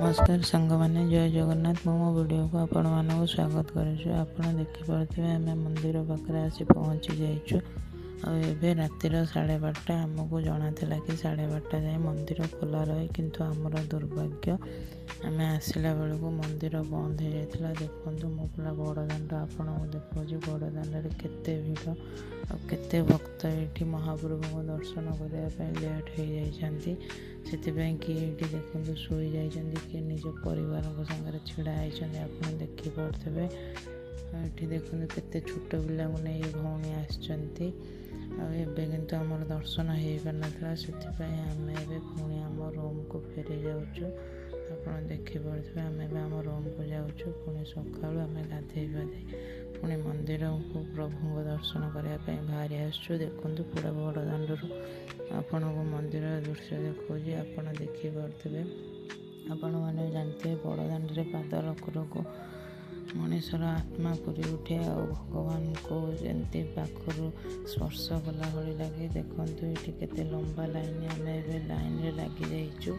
नमस्कार सांग मैंने जय जगन्नाथ मो वीडियो को आपण मानक स्वागत करुँ। आप देखिपे आम मंदिर पाखे आसी पहुँची जाइए। आबे रातिर 12:30 आमको जना कि 12:30 जाए मंदिर खोला रहे किंतु आमर दुर्भाग्य आम आसला बेलू मंदिर बंद हो जाता। देखो मो पूरा बड़दाण्ड आपको देखा बड़दाण्ड केते भीड़ आते भक्त ये महाप्रभु को दर्शन करने लेट हो जाती से कि देखो शोई जाइए कि निज परिवार सागर छिड़ा होती आप देखिपे। ये देखो केते छोट पिला नहीं भौणी आसती किंतु आमर दर्शन हो पार से आम पुणी आम रूम को फेरी जाऊँ। आप देखिपे आम आम रूम को जाऊँ पुणी सका आम गाधे पाधे पुणी मंदिर को प्रभु को दर्शन करने बाहरी आसु। देखो पूरा बड़दाण्ड आपण को मंदिर दृश्य देखा आप देखिपे। आपण मैंने जानते बड़दाण्ड पाद रखू मनीषर आत्मा पूरी उठे आ भगवान को जमती पाखर स्पर्श कला भली लगे। देखो ये केते लंबा लाइन आम लाइन रे लगी जाइचु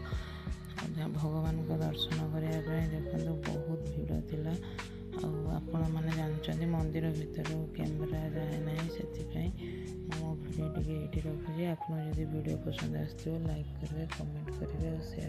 भगवान को दर्शन करने। देखो बहुत भीड़ थिला आपण मैंने जानते मंदिर भीतर कैमेरा जाए ना से मो भिडियो टी रखुच्छे। आप वीडियो पसंद आसो लाइक करेंगे कमेंट करेंगे और शेयर